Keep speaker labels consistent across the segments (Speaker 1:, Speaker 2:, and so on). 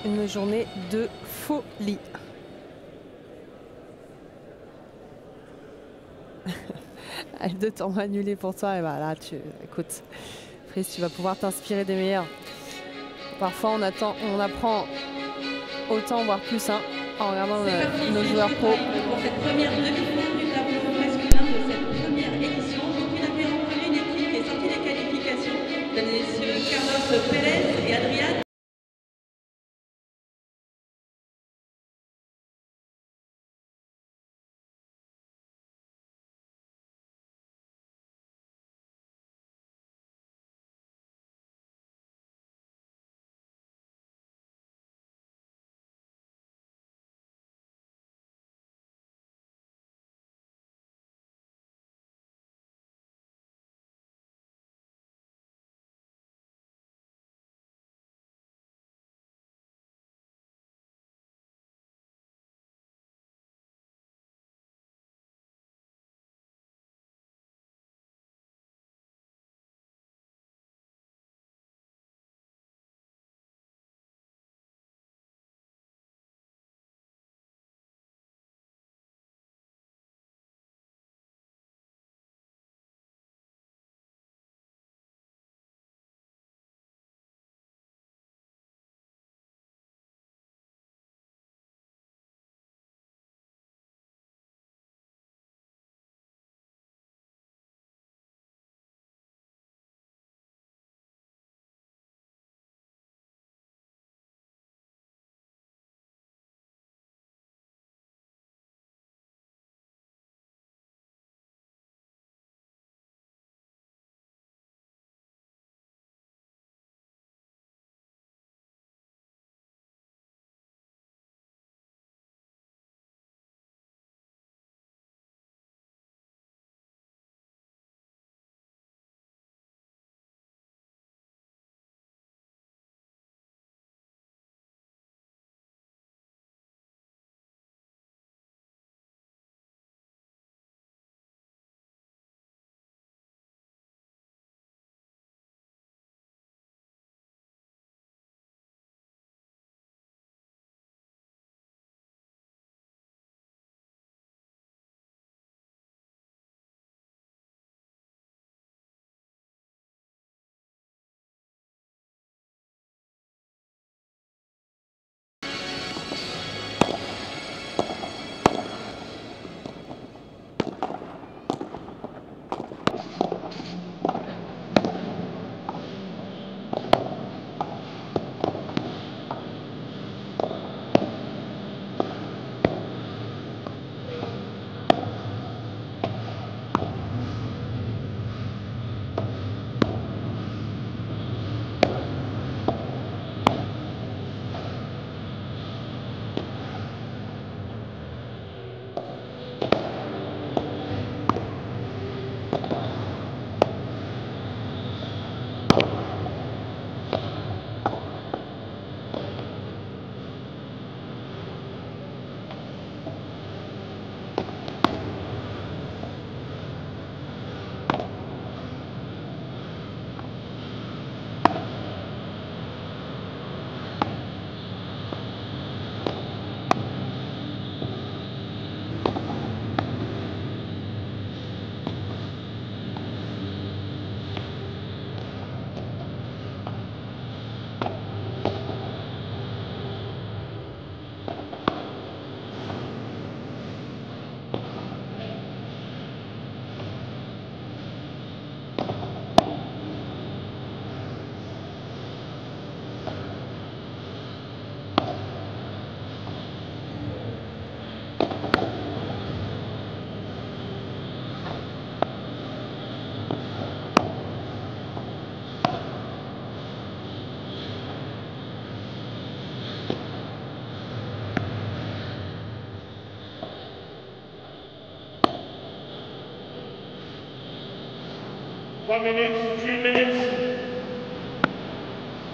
Speaker 1: Une journée de folie. Deux temps annulés pour toi, et bah là, écoute, Frise, tu vas pouvoir t'inspirer des meilleurs. Parfois, on apprend autant, voire plus, en regardant nos joueurs pro.
Speaker 2: Pour cette première demi-finale du tableau masculin de cette première édition, aucune affaire entre une équipe qui est sortie des qualifications. Mesdames et messieurs, Carlos Pérez et Adrián.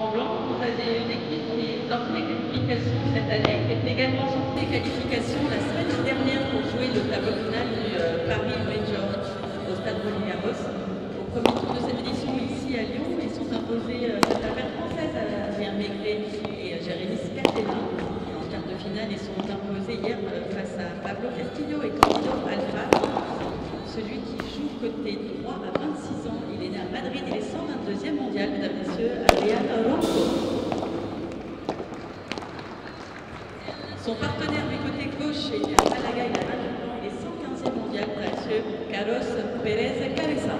Speaker 2: En blanc, vous avez une équipe qui est sortie des qualifications cette année, qui est également sortie des qualifications la semaine dernière pour jouer le tableau final du Paris Major au stade Roland Garros. Donc premier tour de cette édition ici à Lyon. Ils sont imposés face à la paire française à Adrien Maigret et Jérémy Spertella. En quart de finale, ils sont imposés hier face à Pablo Castillo et Candido Alfa. Celui qui joue côté droit à 26 ans, il est né à Madrid, il est 122e mondial, mesdames et messieurs, Adrián Ronco. Son partenaire du côté gauche est né à Malaga, il a 28 ans, il est 115e mondial, mesdames et messieurs, Carlos Pérez Cabeza.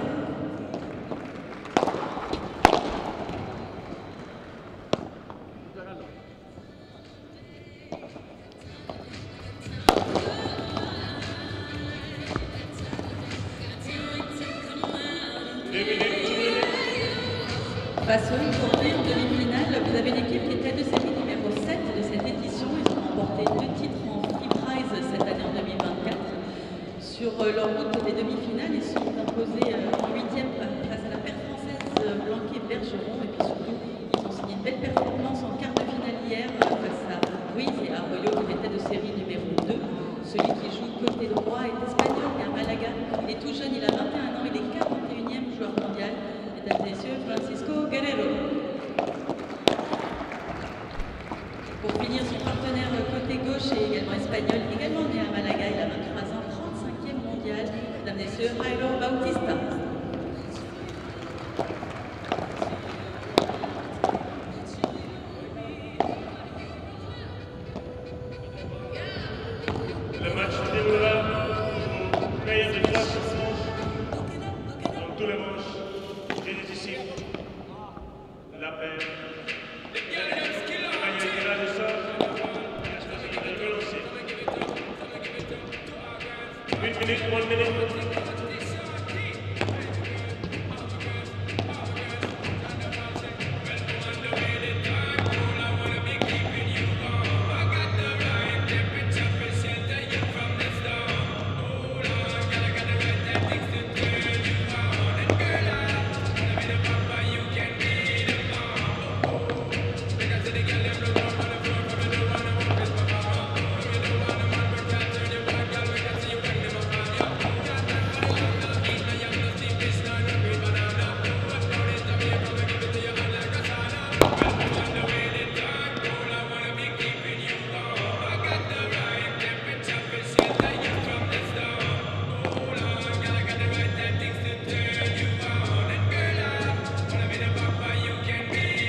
Speaker 2: Face au Cornet en demi-finale, vous avez une équipe qui était de série numéro 7 de cette édition. Ils ont remporté 2 titres en Free Prize cette année en 2024. Sur leur route des demi-finales, ils sont imposés en 8e face à la paire française Blanquet-Bergeron. Et puis surtout, ils ont signé une belle performance en quart de finale hier face à Ruiz et Arroyo qui était de série numéro 2. Celui qui joue côté droit est espagnol, il est à Malaga. Il est tout jeune, il a 21 ans, il est 41e joueur mondial. Mesdames et messieurs, Francisco Guerrero. Pour finir, son partenaire côté gauche est également espagnol, également né à Malaga, il a 23 ans, 35e mondial. Mesdames et messieurs, Jairo Bautista.
Speaker 3: Le match se déroulera au meilleur des classements, dans tous les manches. Ici, la paire. Il y a tirage de sort. Il peut lancer. 1 minute, 1 minute.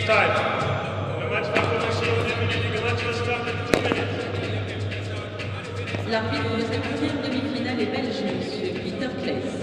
Speaker 3: Time. Le match va commencer en 2 minutes. Le match va starter en 2 minutes.
Speaker 2: L'arbitre de cette première demi-finale est belge, monsieur Peter Claes.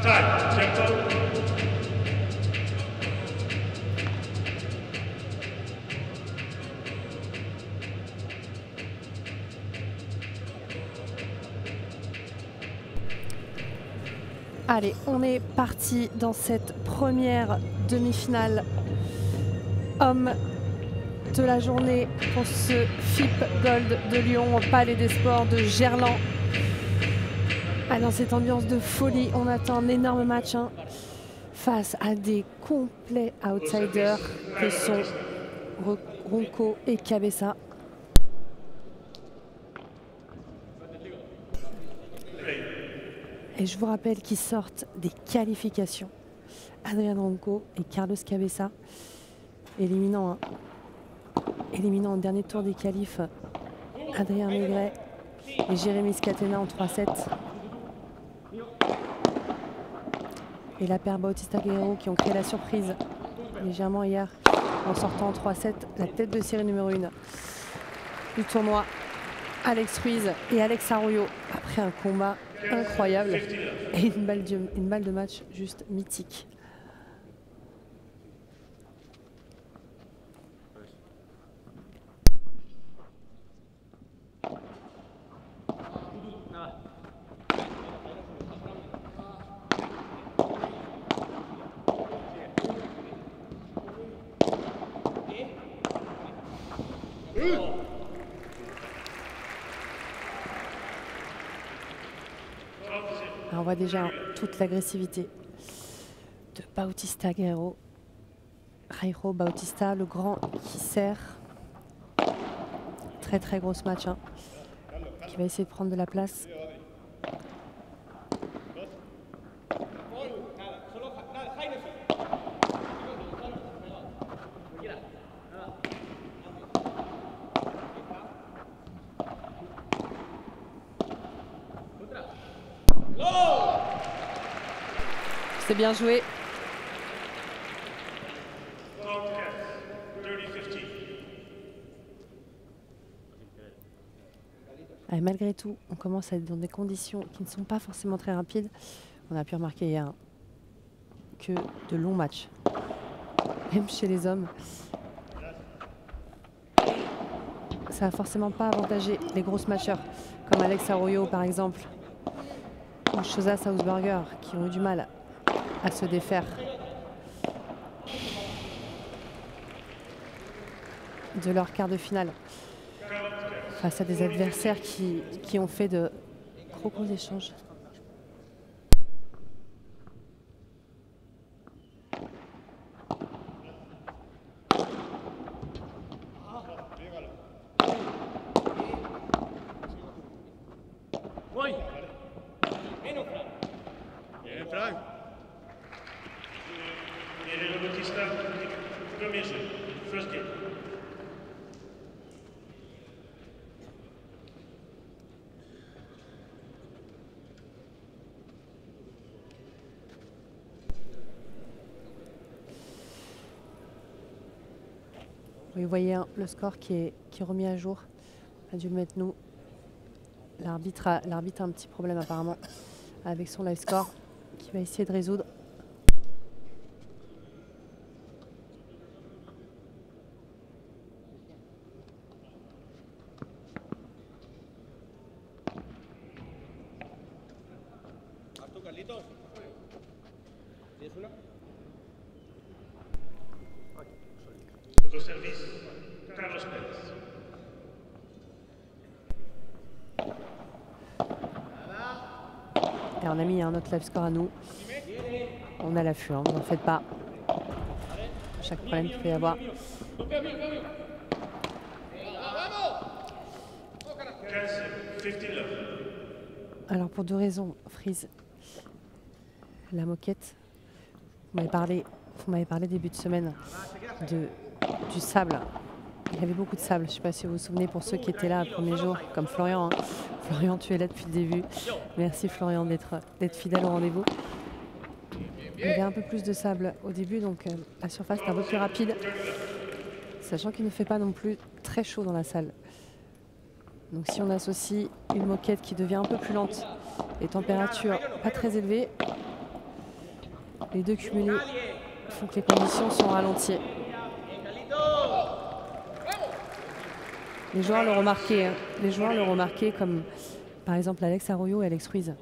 Speaker 3: Time. Tempo.
Speaker 1: Allez, on est parti dans cette première demi-finale homme de la journée pour ce FIP Gold de Lyon au Palais des Sports de Gerland. Ah, dans cette ambiance de folie, on attend un énorme match face à des complets outsiders que sont Ronco et Cabeza. Et je vous rappelle qu'ils sortent des qualifications. Adrian Ronco et Carlos Cabeza, éliminant en dernier tour des qualifs Adrien Maigret et Jérémy Scatena en 3-7. Et la paire Bautista Guerrero qui ont créé la surprise légèrement hier en sortant en 3-7 la tête de série numéro 1 du tournoi, Alex Ruiz et Alex Arroyo, après un combat incroyable et une balle de match juste mythique. On voit déjà toute l'agressivité de Bautista Guerrero. Jairo Bautista, le grand qui sert. Très très gros match, qui va essayer de prendre de la place. C'est bien joué. Allez, malgré tout, on commence à être dans des conditions qui ne sont pas forcément très rapides. On a pu remarquer hier que de longs matchs, même chez les hommes. Ça n'a forcément pas avantagé les gros smashers comme Alex Arroyo par exemple, ou Chosa Sausberger, qui ont eu du mal à se défaire de leur quart de finale face à des adversaires qui ont fait de gros échanges. Vous voyez le score qui est remis à jour. On a dû le mettre nous. L'arbitre a un petit problème apparemment avec son live score qui va essayer de résoudre.
Speaker 3: Au service, Carlos Pérez.
Speaker 1: Et on a mis un autre live score à nous. On a l'affût, vous n'en faites pas. Chaque problème qu'il peut y avoir. Alors pour deux raisons, Freeze, la moquette, vous m'avez parlé début de semaine du sable. Il y avait beaucoup de sable, je ne sais pas si vous vous souvenez pour ceux qui étaient là le premier jour, comme Florian. Florian, tu es là depuis le début. Merci Florian d'être fidèle au rendez-vous. Il y avait un peu plus de sable au début, donc la surface est un peu plus rapide, sachant qu'il ne fait pas non plus très chaud dans la salle. Donc si on associe une moquette qui devient un peu plus lente et température pas très élevée, les deux cumulés font que les conditions sont ralenties. Les joueurs l'ont remarqué, Les joueurs l'ont remarqué, comme par exemple Alex Arroyo et Alex Ruiz.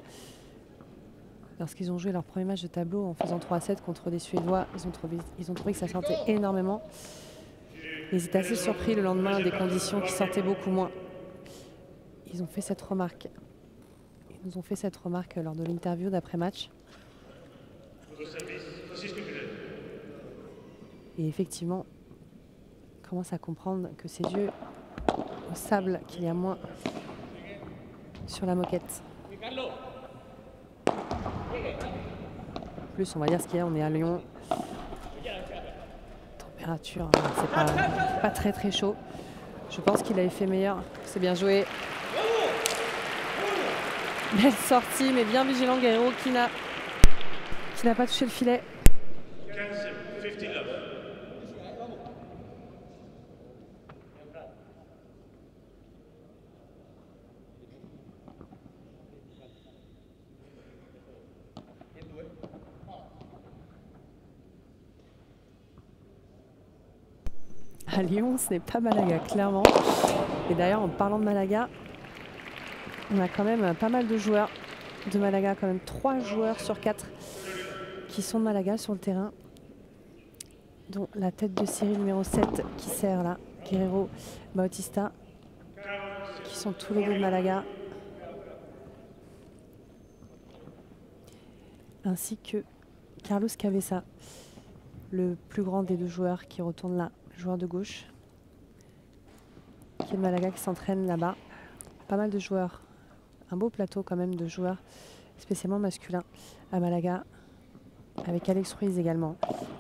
Speaker 1: lorsqu'ils ont joué leur premier match de tableau en faisant 3-7 contre des Suédois, ils ont trouvé que ça sortait énormément. Ils étaient assez surpris le lendemain des conditions qui sortaient beaucoup moins. Ils ont fait cette remarque. Ils nous ont fait cette remarque lors de l'interview d'après-match. Et effectivement, on commence à comprendre que ces yeux au sable, qu'il y a moins sur la moquette. En plus, on va dire ce qu'il y a, on est à Lyon. Température, c'est pas très très chaud. Je pense qu'il avait fait meilleur. C'est bien joué. Belle sortie, mais bien vigilant Guerrero qui n'a pas touché le filet. À Lyon, ce n'est pas Malaga, clairement. Et d'ailleurs, en parlant de Malaga, on a quand même pas mal de joueurs de Malaga, quand même 3 joueurs sur 4 qui sont de Malaga sur le terrain, dont la tête de série numéro 7 qui sert là, Guerrero Bautista, qui sont tous les deux de Malaga, ainsi que Carlos Cabeza, le plus grand des 2 joueurs qui retourne là, joueur de gauche, qui est de Malaga, qui s'entraîne là-bas. Pas mal de joueurs, un beau plateau quand même de joueurs, spécialement masculins à Malaga, avec Alex Ruiz également.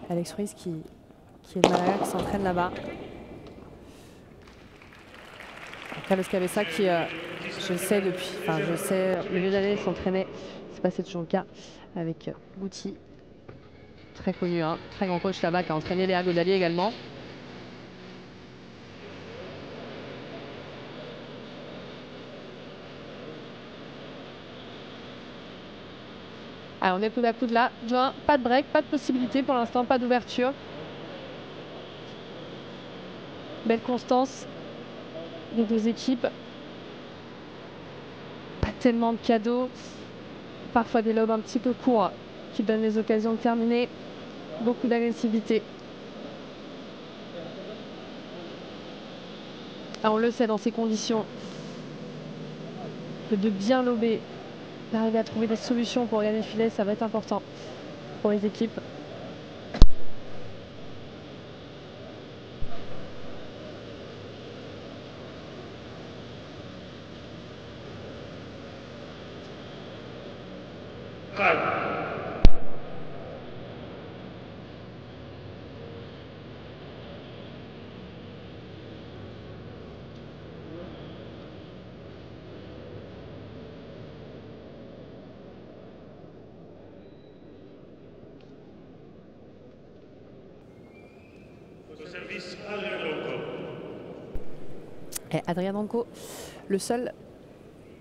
Speaker 1: Alex Ruiz qui est de Malaga, qui s'entraîne là-bas. Carlos Cabeza qui, je sais, au milieu d'année s'entraînait, c'est pas toujours le cas, avec Guti, très connu, hein, très grand coach là-bas, qui a entraîné Léa Godalier également. Alors on est coude à coude là, pas de break, pas de possibilité pour l'instant, pas d'ouverture. Belle constance des 2 équipes. Pas tellement de cadeaux, parfois des lobes un petit peu courts qui donnent les occasions de terminer. Beaucoup d'agressivité. Alors on le sait dans ces conditions, que de bien lober, d'arriver à trouver des solutions pour gagner le filet, ça va être important pour les équipes. Et Adrien Danco, le seul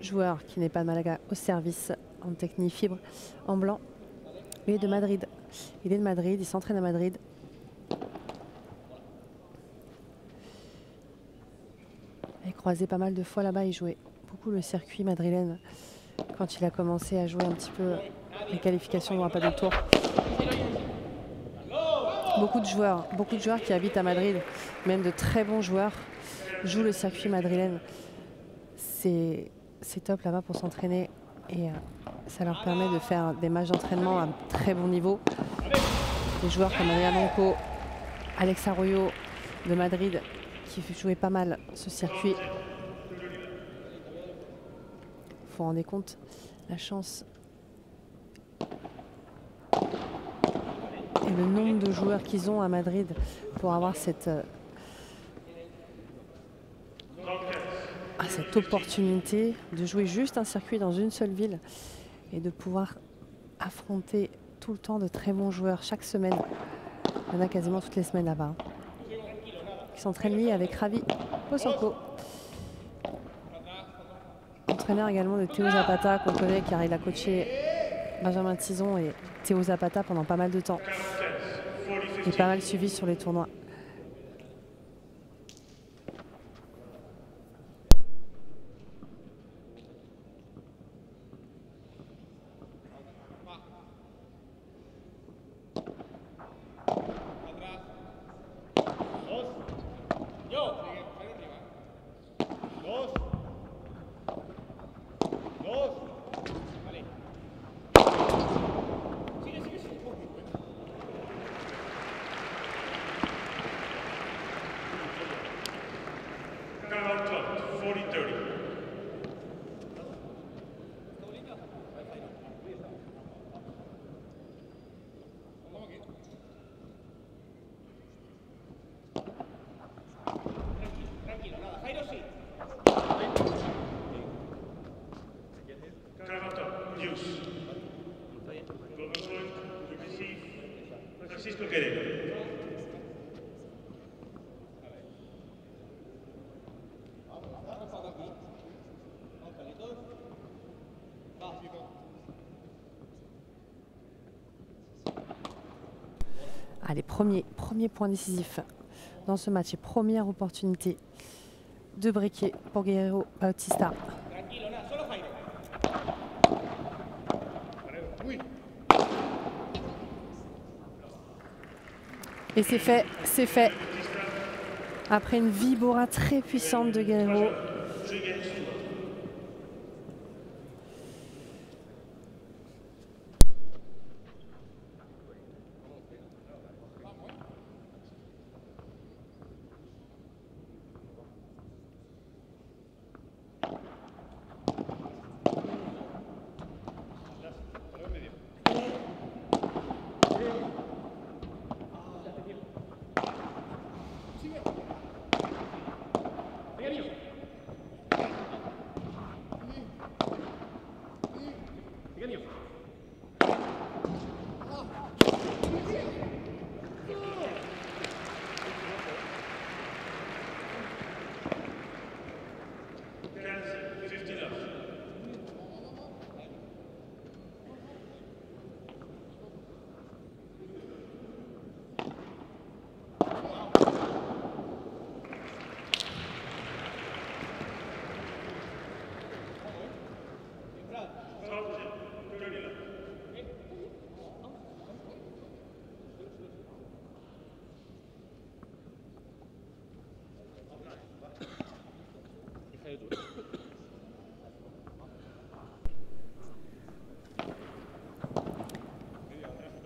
Speaker 1: joueur qui n'est pas de Malaga au service en technique fibre en blanc, lui est de Madrid. Il est de Madrid, il s'entraîne à Madrid. Il a croisé pas mal de fois là-bas, il jouait beaucoup le circuit madrilène quand il a commencé à jouer un petit peu les qualifications dans un pas de tour. Beaucoup de joueurs qui habitent à Madrid, même de très bons joueurs, jouent le circuit madrilène. C'est top là-bas pour s'entraîner et ça leur permet de faire des matchs d'entraînement à un très bon niveau. Des joueurs comme Adrien Danco, Alex Arroyo de Madrid qui jouaient pas mal ce circuit. Vous vous rendez compte la chance et le nombre de joueurs qu'ils ont à Madrid pour avoir cette opportunité de jouer juste un circuit dans une seule ville et de pouvoir affronter tout le temps de très bons joueurs chaque semaine. Il y en a quasiment toutes les semaines là-bas. Qui s'entraîne lui avec Ravi Posanco, entraîneur également de Théo Zapata qu'on connaît car il a coaché Benjamin Tison et Théo Zapata pendant pas mal de temps et pas mal suivi sur les tournois.
Speaker 3: 40 Dios. Golden point to receive Francisco Guerrero.
Speaker 1: Allez, premier point décisif dans ce match et première opportunité de breaker pour Guerrero Bautista. Et c'est fait, c'est fait. Après une vibora très puissante de Guerrero.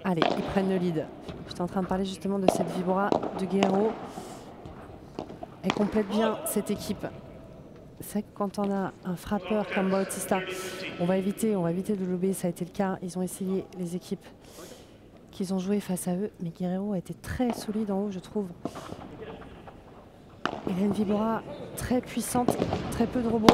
Speaker 1: Allez, ils prennent le lead. J'étais en train de parler justement de cette vibora de Guerrero. Elle complète bien cette équipe. C'est vrai que quand on a un frappeur comme Bautista, on va éviter de lober. Ça a été le cas. Ils ont essayé, les équipes qu'ils ont joué face à eux. Mais Guerrero a été très solide en haut, je trouve. Il a une vibora très puissante, très peu de rebonds.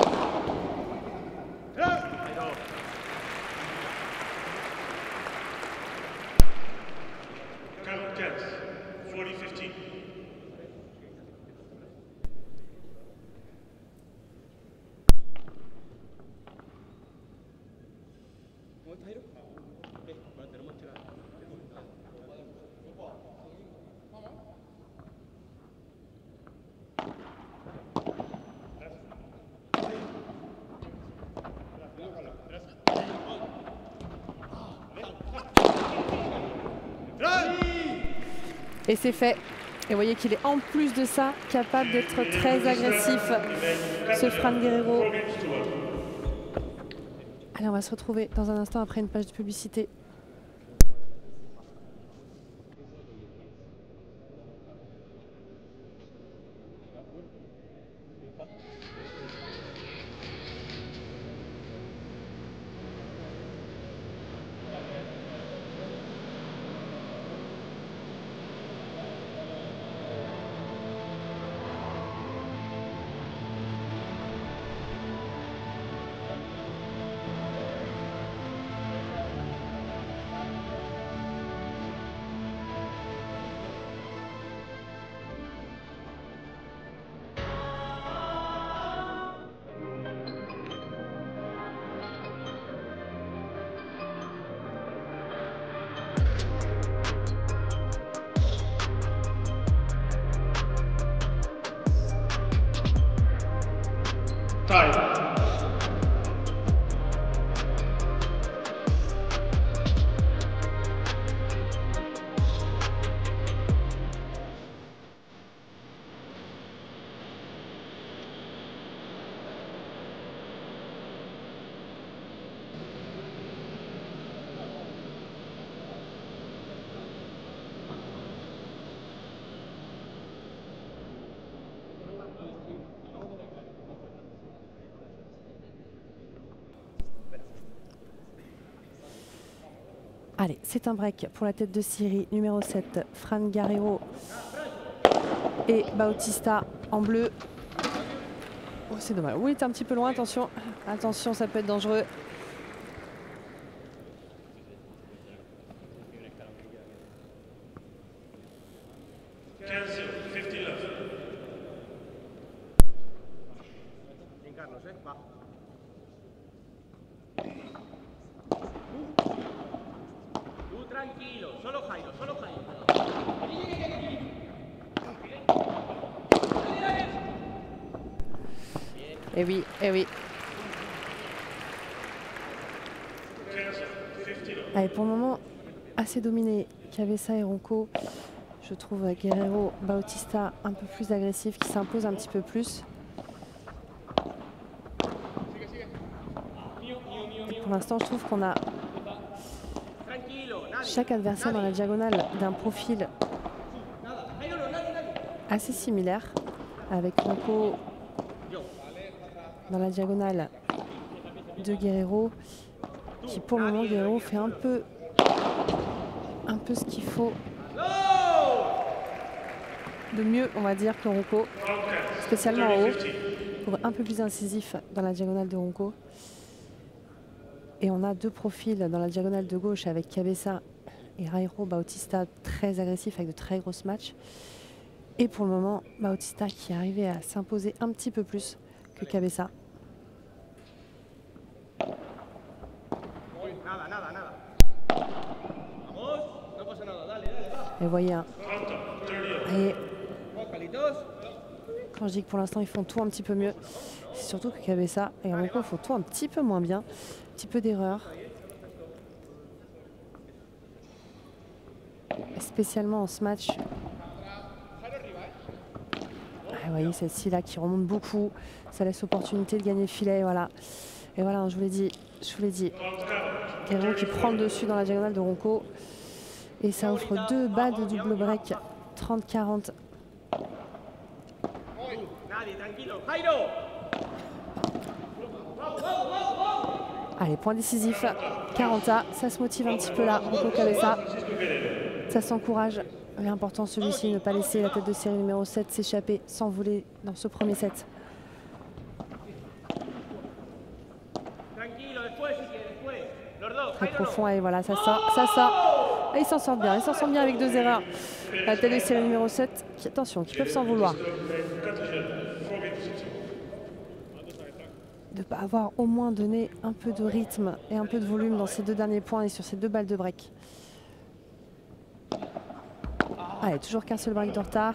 Speaker 1: Et c'est fait. Et vous voyez qu'il est en plus de ça capable d'être très agressif, ce Fran Guerrero. Allez, on va se retrouver dans un instant après une page de publicité. Allez, c'est un break pour la tête de série numéro 7, Fran Guerrero et Bautista en bleu. Oh, c'est dommage. Oui, t'es un petit peu loin, attention. Attention, ça peut être dangereux. Et oui, et oui. Allez, pour le moment, assez dominé. Cabeza et Ronco. Je trouve Guerrero, Bautista un peu plus agressif, qui s'impose un petit peu plus. Et pour l'instant, je trouve qu'on a chaque adversaire dans la diagonale d'un profil assez similaire, avec Ronco dans la diagonale de Guerrero, qui pour le moment, Guerrero fait un peu ce qu'il faut de mieux, on va dire, que Ronco, spécialement en haut, pour un peu plus incisif dans la diagonale de Ronco. Et on a deux profils dans la diagonale de gauche avec Cabeza et Jairo Bautista très agressifs avec de très grosses matchs. Et pour le moment, Bautista qui est arrivé à s'imposer un petit peu plus que Cabeza. Et vous voyez, et quand je dis que pour l'instant ils font tout un petit peu mieux, c'est surtout que Cabeza et Ronco font tout un petit peu moins bien, un petit peu d'erreur. Spécialement en ce match. Vous voyez celle-ci là qui remonte beaucoup, ça laisse opportunité de gagner le filet, voilà. Et voilà, je vous l'ai dit, Guerrero qui prend le dessus dans la diagonale de Ronco. Et ça offre deux balles de double break, 30-40. Allez, point décisif, 40A, ça se motive un petit peu là, Ronco Cabeza. Ça s'encourage. L'important celui-ci, ne pas laisser la tête de série numéro 7 s'échapper, s'envoler dans ce premier set. Très profond, et voilà, ça sort. Et ils s'en sortent bien, avec deux erreurs. La tête de série numéro 7, attention, qui peuvent s'en vouloir. De ne pas avoir au moins donné un peu de rythme et un peu de volume dans ces deux derniers points et sur ces deux balles de break. Allez, toujours qu'un seul break de retard.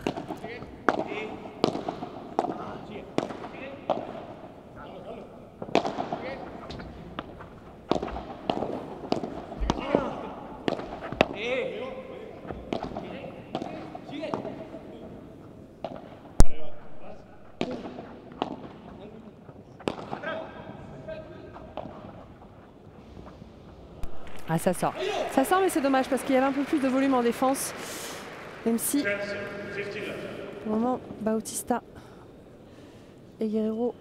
Speaker 1: Ah, ça sort, mais c'est dommage parce qu'il y avait un peu plus de volume en défense, même si pour le moment Bautista et Guerrero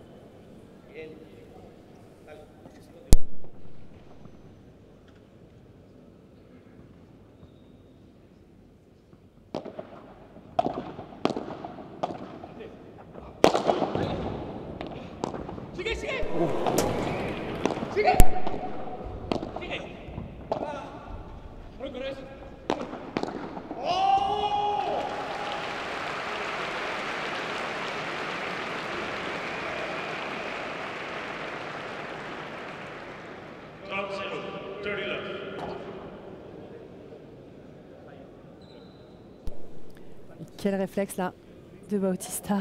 Speaker 1: Quel réflexe là de Bautista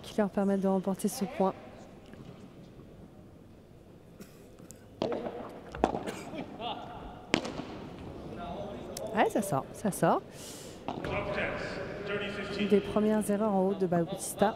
Speaker 1: qui leur permettent de remporter ce point. Ouais, ça sort. Une des premières erreurs en haut de Bautista.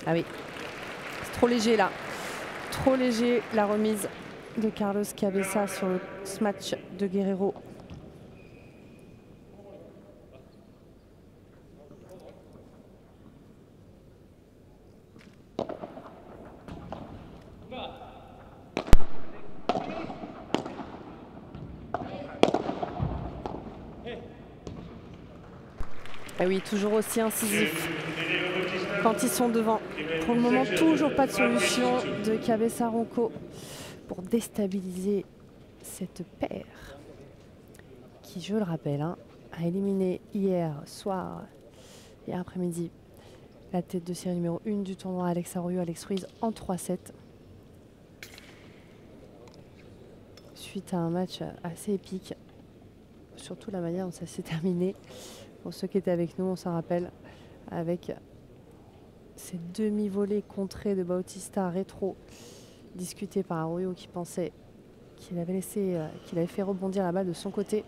Speaker 1: Ah oui, c'est trop léger là. Trop léger la remise de Carlos Cabeza sur ce match de Guerrero. Et oui, toujours aussi incisif quand ils sont devant. Pour le moment, toujours pas de solution de Cabeza Ronco pour déstabiliser cette paire qui, je le rappelle, hein, a éliminé hier soir, hier après-midi, la tête de série numéro 1 du tournoi, Alex Arroyo, Alex Ruiz, en 3-7. Suite à un match assez épique, surtout la manière dont ça s'est terminé. Pour ceux qui étaient avec nous, on s'en rappelle, avec ces demi-volées contrées de Bautista rétro, discutées par Arroyo qui pensait qu'il avait fait rebondir la balle de son côté.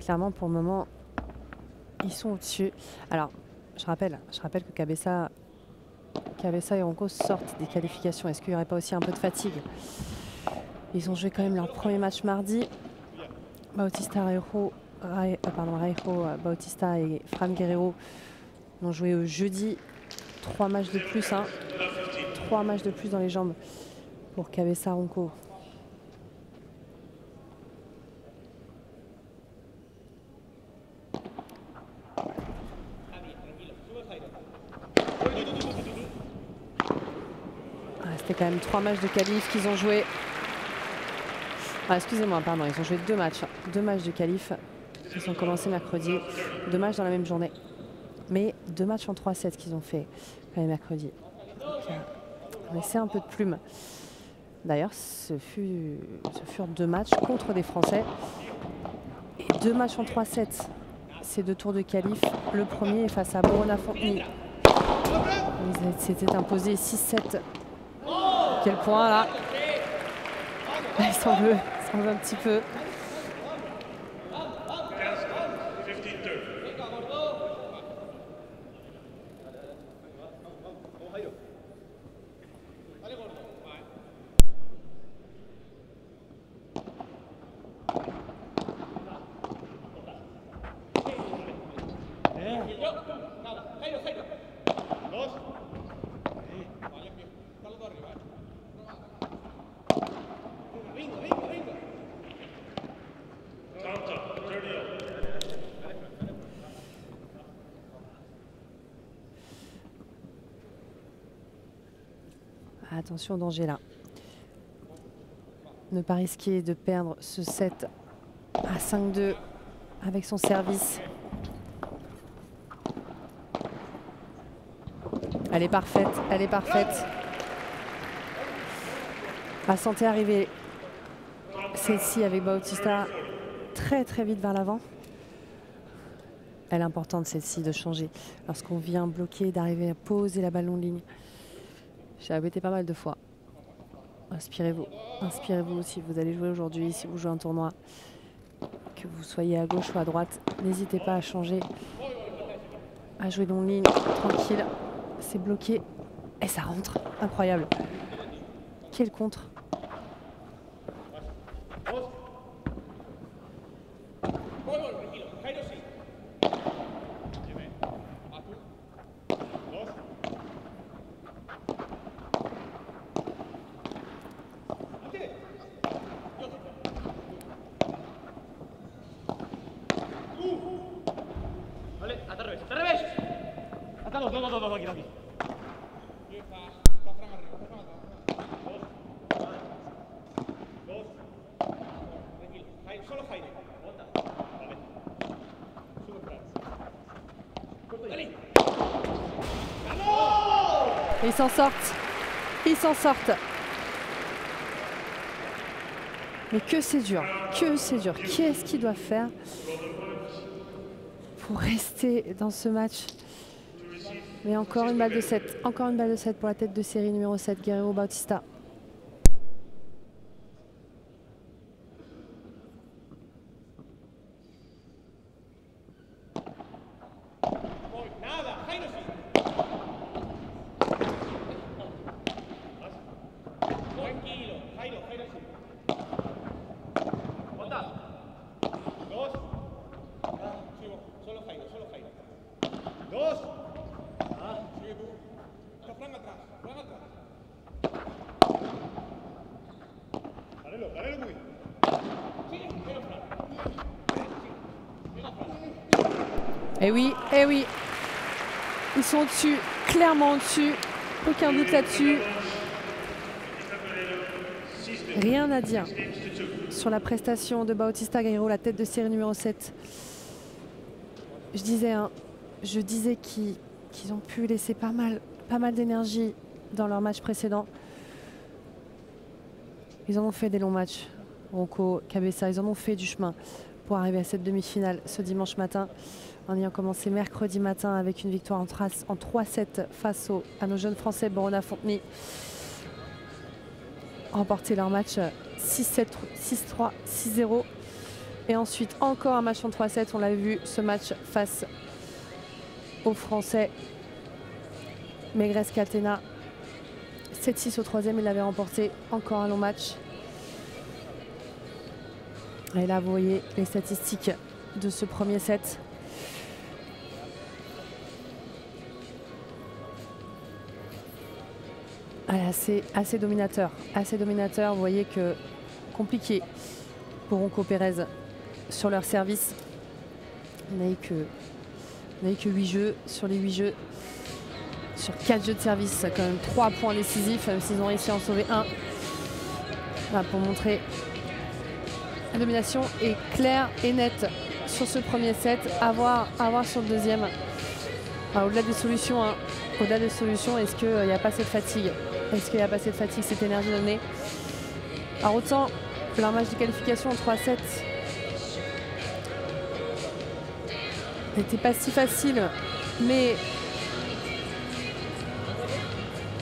Speaker 1: Clairement, pour le moment, ils sont au-dessus. Alors, je rappelle que Cabeza et Ronco sortent des qualifications. Est-ce qu'il n'y aurait pas aussi un peu de fatigue? Ils ont joué quand même leur premier match mardi. Raijo, Bautista et Fran Guerrero ont joué jeudi. 3 matchs de plus, hein. 3 matchs de plus dans les jambes pour Cabeza Ronco. C'était quand même 3 matchs de qualif qu'ils ont joué. Ah, excusez-moi, pardon, ils ont joué 2 matchs. 2 matchs de qualif qui sont commencés mercredi. 2 matchs dans la même journée. Mais 2 matchs en 3-7 qu'ils ont fait quand même mercredi. On laissait un peu de plume. D'ailleurs, ce furent 2 matchs contre des Français. Et 2 matchs en 3-7. Ces 2 tours de qualif. Le premier est face à Borona Fonteny. Ils s'étaient imposés 6-7. Quel point là? Il s'en veut un petit peu. Attention au danger là. Ne pas risquer de perdre ce set à 5-2 avec son service. Elle est parfaite, elle est parfaite. À sentir arriver celle-ci avec Bautista très très vite vers l'avant. Elle est importante celle-ci de changer lorsqu'on vient bloquer, d'arriver à poser la balle en ligne. J'ai arrêté pas mal de fois. Inspirez-vous. Inspirez-vous si vous allez jouer aujourd'hui, si vous jouez un tournoi. Que vous soyez à gauche ou à droite, n'hésitez pas à changer. À jouer long ligne, tranquille. C'est bloqué. Et ça rentre. Incroyable. Quel contre. Ils s'en sortent. Ils s'en sortent. Mais que c'est dur. Que c'est dur. Qu'est-ce qu'ils doivent faire pour rester dans ce match? Mais encore une balle de 7. Encore une balle de 7 pour la tête de série numéro 7, Guerrero Bautista. Et oui, et oui. Ils sont au-dessus, clairement au-dessus. Aucun doute là-dessus. Rien à dire sur la prestation de Bautista Guerrero, la tête de série numéro 7. Je disais qu'ils ont pu laisser pas mal d'énergie dans leur match précédent. Ils en ont fait des longs matchs. Rocco, Cabeza, ils en ont fait du chemin pour arriver à cette demi-finale ce dimanche matin, en ayant commencé mercredi matin avec une victoire en 3-7 face à nos jeunes Français Borona Fonteny. Remporté leur match 6-7, 6-3, 6-0. Et ensuite encore un match en 3-7. On l'a vu, ce match face aux Français. Megrez Catena. 7-6 au troisième, il l'avait remporté. Encore un long match. Et là, vous voyez les statistiques de ce premier set. Assez dominateur. Assez dominateur. Vous voyez que compliqué pour Ronco Pérez sur leur service. On n'a eu que 8 jeux. Sur les 8 jeux, sur 4 jeux de service, quand même 3 points décisifs, même s'ils ont réussi à en sauver un. Voilà, pour montrer la domination est claire et nette sur ce premier set. À voir sur le deuxième. Au-delà des solutions, au-delà des solutions, est-ce qu'il n'y a pas cette fatigue? Est-ce qu'il n'y a pas assez de fatigue, cette énergie donnée? Alors autant leur match de qualification en 3-7 n'était pas si facile, mais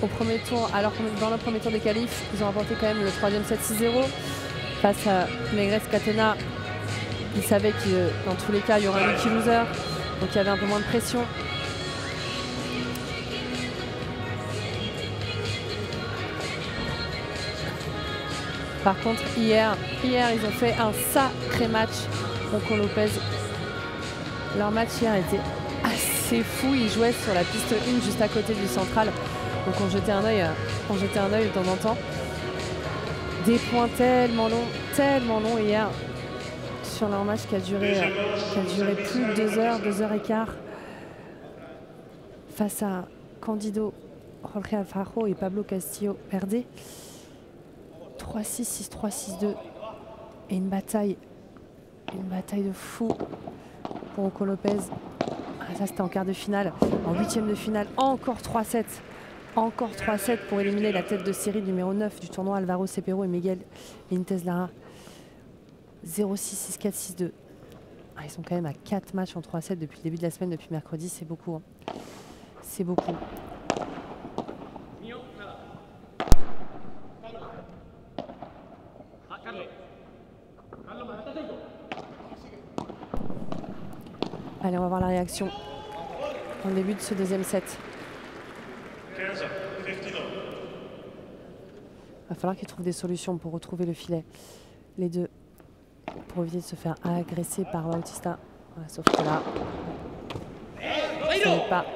Speaker 1: au premier tour, alors que dans le premier tour des qualifs, ils ont remporté quand même le troisième set 6-0 face à Megrez Catena. Ils savaient que dans tous les cas, il y aurait un lucky loser, donc il y avait un peu moins de pression. Par contre, hier, ils ont fait un sacré match. Ronco Lopez, leur match hier était assez fou. Ils jouaient sur la piste 1 juste à côté du central. Donc on jetait un œil de temps en temps. Des points tellement longs hier sur leur match qui a duré plus de 2 heures, 2 heures et quart. Face à Candido, Jorge Alfaro et Pablo Castillo Verde. 3-6, 6-3, 6-2 et une bataille de fou pour Ronco Lopez. Ça c'était en quart de finale, en huitième de finale, encore 3-7 pour éliminer la tête de série numéro 9 du tournoi, Alvaro Cepero et Miguel Benitez Lara. 0-6, 6-4, 6-2. Ils sont quand même à 4 matchs en 3-7 depuis le début de la semaine, depuis mercredi, c'est beaucoup. C'est beaucoup. Allez, on va voir la réaction en début de ce deuxième set. Il va falloir qu'ils trouvent des solutions pour retrouver le filet. Les deux, pour éviter de se faire agresser par Bautista. Ouais, sauf que là, ça n'est pas.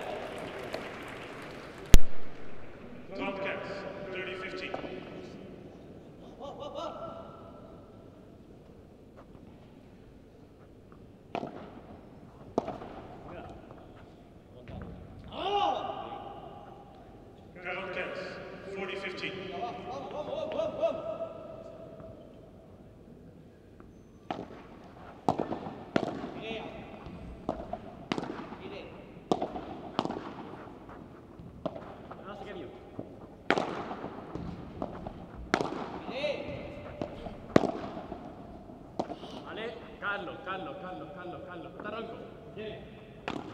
Speaker 4: Carlos, Carlos, Carlos, Carlos, Carlos. Tarango. Bien.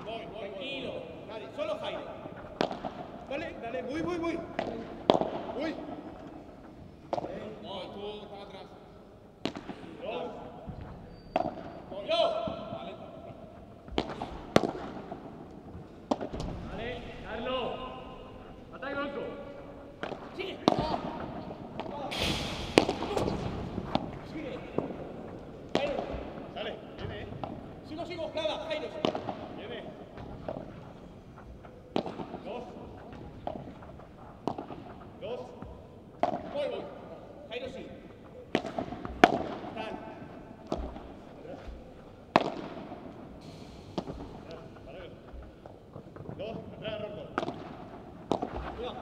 Speaker 4: Voy, tranquilo. Dale, solo Jairo. Dale, dale, muy. Uy. No, tú estás atrás. Yo. Dale, Carlos. Ataque blanco. Sigue. Sigue. Jairo. Dale, viene. Sigo, nada, Jairo. Viene. 2. Voy. Jairo sí. Dan. Paralo. 2, atrás, Rocco. Cuidado.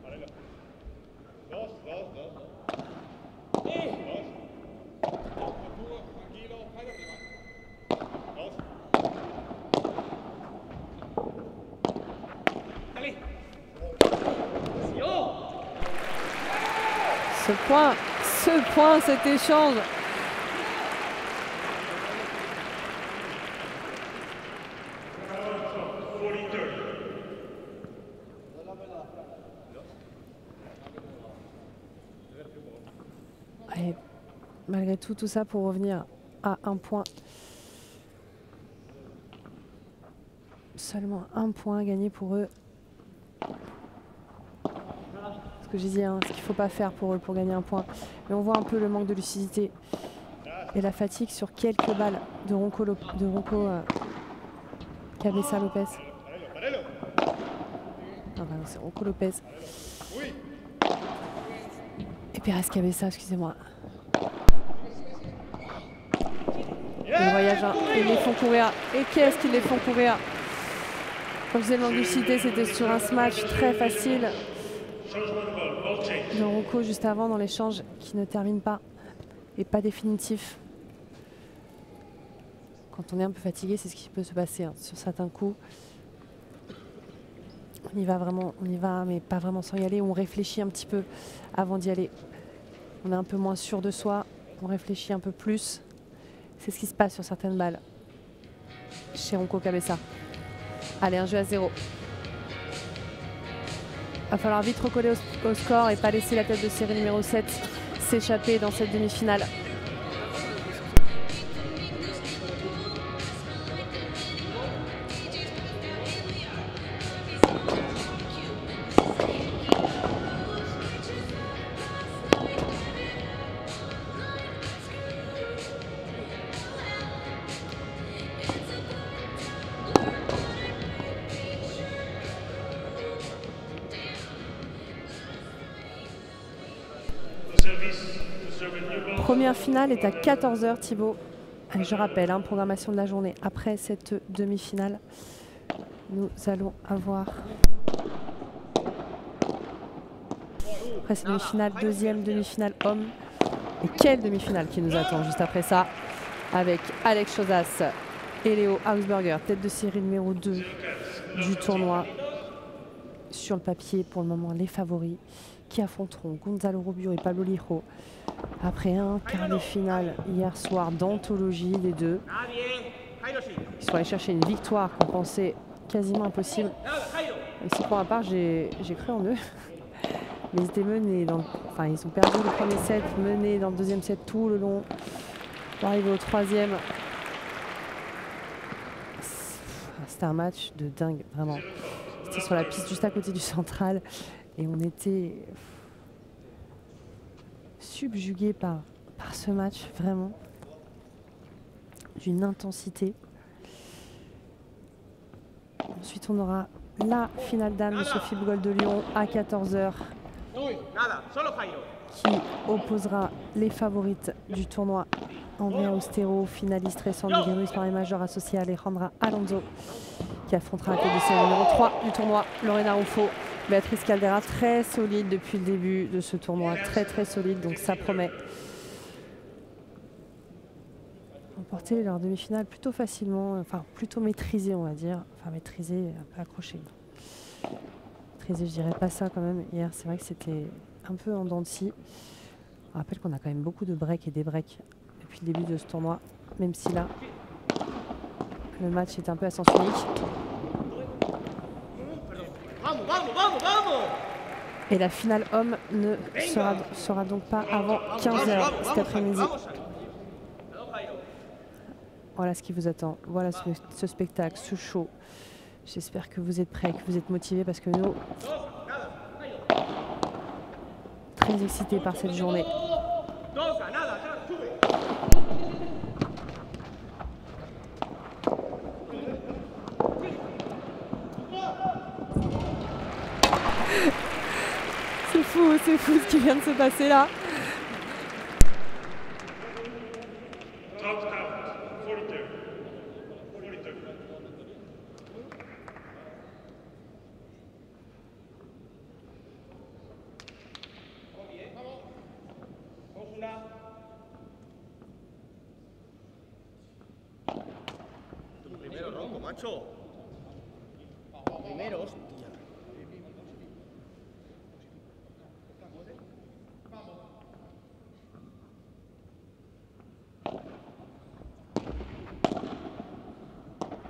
Speaker 4: Paralo. 2. 2. Tranquilo, Jairo arriba. 2. Dale.
Speaker 1: Ce point, cet échange. Et malgré tout ça pour revenir à un point. Seulement un point gagné pour eux. Ce que j'ai dit, hein, ce qu'il ne faut pas faire pour eux pour gagner un point. Mais on voit un peu le manque de lucidité et la fatigue sur quelques balles de Ronco Cabeza Lopez. Non, pardon, c'est Ronco Lopez. Et Pérez Cabeza, excusez-moi. Ils voyagent, hein. Ils les font courir. Et qu'est-ce qu'ils les font courir? Comme je disais, le manque de lucidité, c'était sur un smash très facile de Ronco juste avant dans l'échange qui ne termine pas et pas définitif. Quand on est un peu fatigué, c'est ce qui peut se passer, hein, sur certains coups. On y va vraiment, mais pas vraiment sans y aller. On réfléchit un petit peu avant d'y aller. On est un peu moins sûr de soi, on réfléchit un peu plus. C'est ce qui se passe sur certaines balles chez Ronco Cabeza. Allez, un jeu à 0. Il va falloir vite recoller au score et pas laisser la tête de série numéro 7 s'échapper dans cette demi-finale. Première finale est à 14 h, Thibaut. Je rappelle, hein, programmation de la journée après cette demi-finale. Nous allons avoir, après cette demi-finale, deuxième demi-finale homme. Et quelle demi-finale qui nous attend juste après ça, avec Alex Chozas et Léo Augsburger, tête de série numéro 2 du tournoi. Sur le papier, pour le moment, les favoris qui affronteront Gonzalo Rubio et Pablo Lijo. Après un quart de finale hier soir d'anthologie, les deux. Ils sont allés chercher une victoire qu'on pensait quasiment impossible. Et si pour ma part, j'ai cru en eux. Mais ils étaient menés dans enfin, ils ont perdu le premier set, menés dans le deuxième set tout le long. Pour arriver au troisième. C'était un match de dingue, vraiment. C'était sur la piste juste à côté du central. Et on était subjugués par ce match, vraiment. D'une intensité. Ensuite, on aura la finale dames de Sophie Bougol de Lyon à 14 h. Qui opposera les favorites du tournoi. Andrea Austero, finaliste récente de Guerrero par les majors associée à Alejandra Alonso, qui affrontera la tête de série numéro 3 du tournoi, Lorena Ruffo. Béatrice Caldera, très solide depuis le début de ce tournoi, très solide, donc ça promet. Remporter leur demi-finale plutôt facilement, enfin plutôt maîtrisé, on va dire. Enfin maîtrisé, un peu accroché. Maîtrisé, je dirais pas ça quand même. Hier, c'est vrai que c'était un peu en dents de scie. Je rappelle qu'on a quand même beaucoup de breaks et des breaks depuis le début de ce tournoi, même si là, le match est un peu à sens unique. Et la finale homme ne sera donc pas avant 15 h cet après-midi. Voilà ce qui vous attend. Voilà ce spectacle, ce show. J'espère que vous êtes prêts, que vous êtes motivés parce que nous, très excités par cette journée. C'est fou ce qui vient de se passer là.
Speaker 4: Primero, Ronco, macho. Primero, hostia.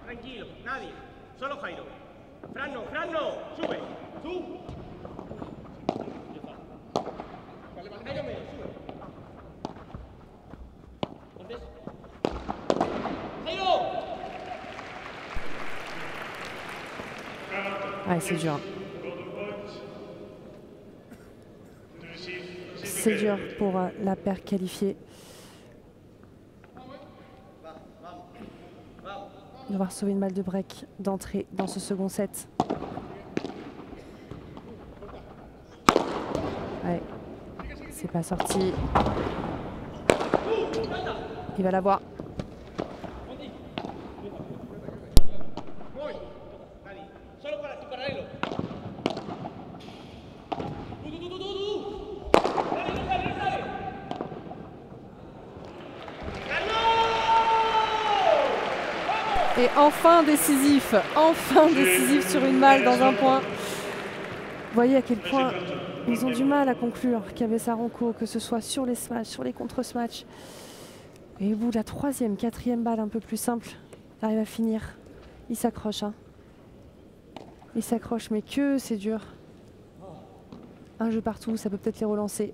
Speaker 4: Tranquilo, nadie. Solo Jairo. Fran no. Sube. Tú. Jairo medio, sube. Entonces. Jairo.
Speaker 1: Ouais, c'est dur. C'est dur pour la paire qualifiée. Devoir sauver une balle de break d'entrée dans ce second set. Ouais, c'est pas sorti. Il va l'avoir. Et enfin décisif sur une balle dans un point. Vous voyez à quel point ils ont du mal à conclure Cabeza-Ronco, que ce soit sur les smash, sur les contre-smash. Et au bout de la troisième, quatrième balle un peu plus simple, il arrive à finir. Il s'accroche. Hein. Il s'accroche, mais que c'est dur. Un jeu partout, ça peut peut-être les relancer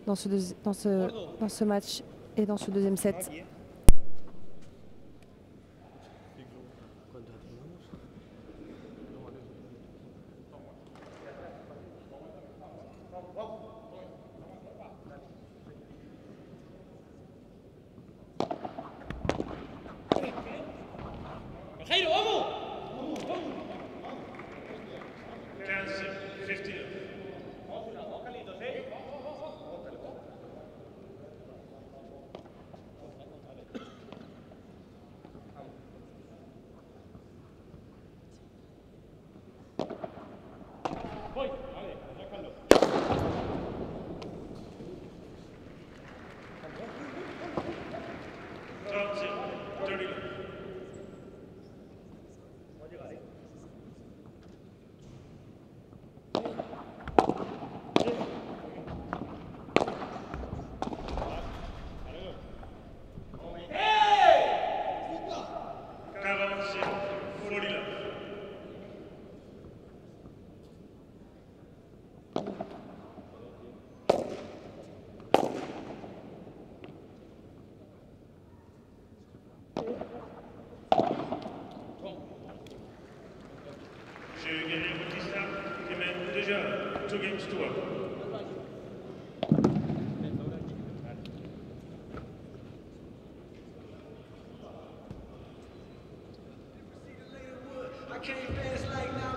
Speaker 1: dans ce match et dans ce deuxième set.
Speaker 4: Jairo, vamos.
Speaker 3: 15-15.
Speaker 4: Vamos, Carlitos, ¿eh? Voy, vale, sácalo.
Speaker 3: J'ai gagné Bautista qui mène déjà 2 games to 1.
Speaker 5: I can't fast like now.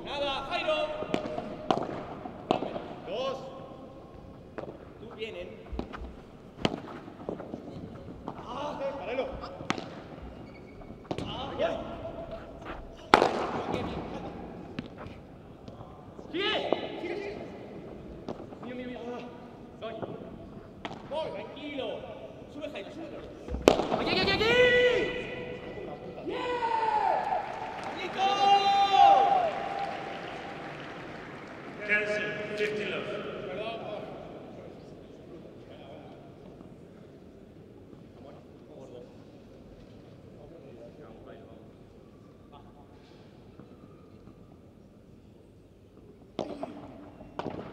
Speaker 4: Nada, Jairo. Dos. Tú vienen. Paralo. Ya. Sigue. Mío. Voy, tranquilo. Sube, Jairo, sube. Aquí. ¡Listo!
Speaker 3: 15, 50 love.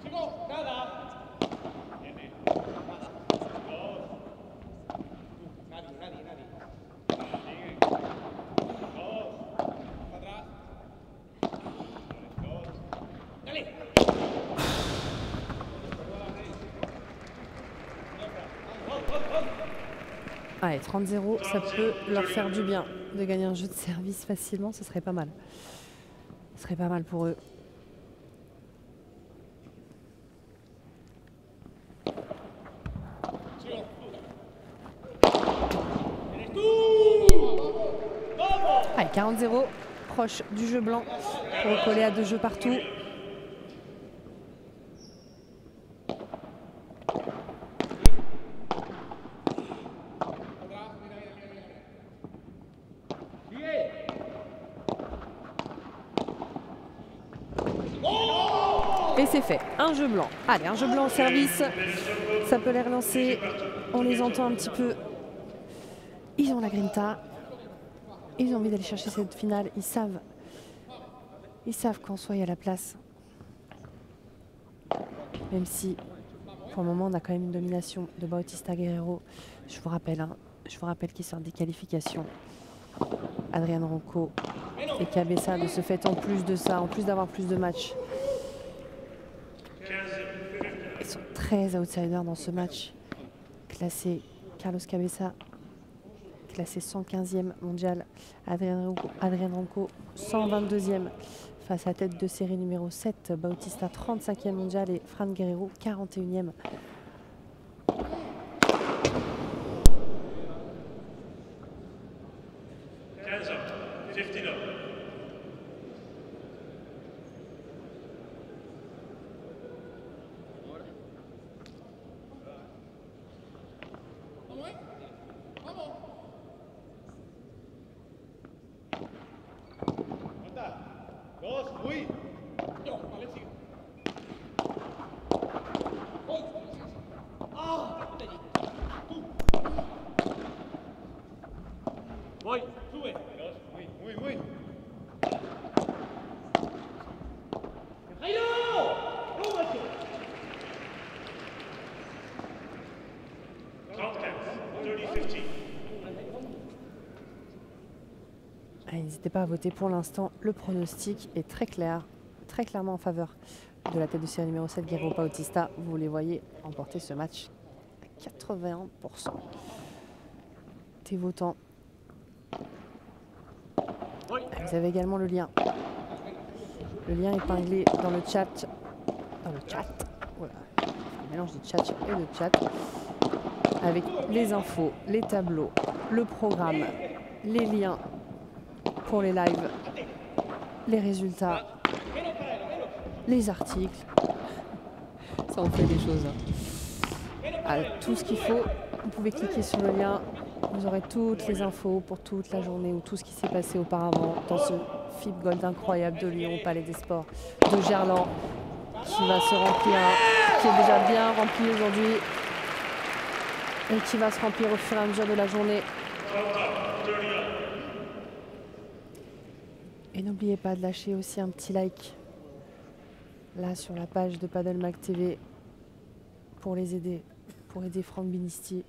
Speaker 4: Sigo, nada. Nadie. Sigue. Dos. Para atrás. Dos. Dale.
Speaker 1: Allez, 30-0, ça peut leur faire du bien de gagner un jeu de service facilement, ce serait pas mal. Ce serait pas mal pour eux. Allez, 40-0, proche du jeu blanc pour recoller à 2 jeux partout. Et c'est fait, un jeu blanc. Allez, un jeu blanc au service, ça peut les relancer. On les entend un petit peu. Ils ont la grinta. Ils ont envie d'aller chercher cette finale. Ils savent qu'en soi, il y a la place. Même si, pour le moment, on a quand même une domination de Bautista Guerrero. Je vous rappelle qu'ils sortent des qualifications. Adrian Ronco et Cabeza, de ce fait, en plus de ça, en plus d'avoir plus de matchs, ils sont très outsiders dans ce match. Classé Carlos Cabeza, classé 115e mondial. Adrian Ronco, 122e face à tête de série numéro 7. Bautista, 35e mondial. Et Fran Guerrero, 41e.
Speaker 4: Dos, uy. Yo, vale, sigue. Voy, sube. Dos, muy. ¡Jairo! ¡Vamos, macho!
Speaker 3: 30-50.
Speaker 1: N'hésitez pas à voter pour l'instant. Le pronostic est très clair, très clairement en faveur de la tête de série numéro 7, Guerrero Bautista. Vous les voyez emporter ce match à 81%. Des votants. Vous avez également le lien. Le lien épinglé dans le chat. Voilà. Un mélange de chat et de chat. Avec les infos, les tableaux, le programme, les liens pour les lives, les résultats, les articles. Ça en fait des choses. Tout ce qu'il faut, vous pouvez cliquer sur le lien. Vous aurez toutes les infos pour toute la journée ou tout ce qui s'est passé auparavant dans ce FIB Gold incroyable de Lyon, Palais des Sports, de Gerland, qui va se remplir, qui est déjà bien rempli aujourd'hui et qui va se remplir au fur et à mesure de la journée. Et n'oubliez pas de lâcher aussi un petit like là sur la page de Padel Mag TV pour les aider, pour aider Franck Binisti.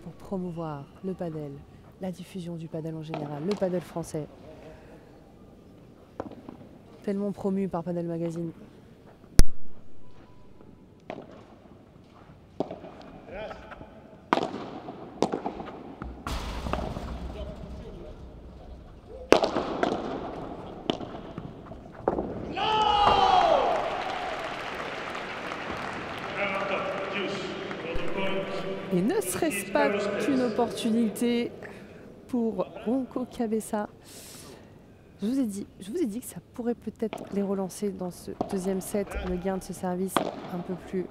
Speaker 1: Pour promouvoir le padel, la diffusion du padel en général, le padel français. Tellement promu par Padel Magazine. Et ne serait-ce pas qu'une opportunité pour Ronco Cabeza. Je vous ai dit que ça pourrait peut-être les relancer dans ce deuxième set. Le gain de ce service un peu plus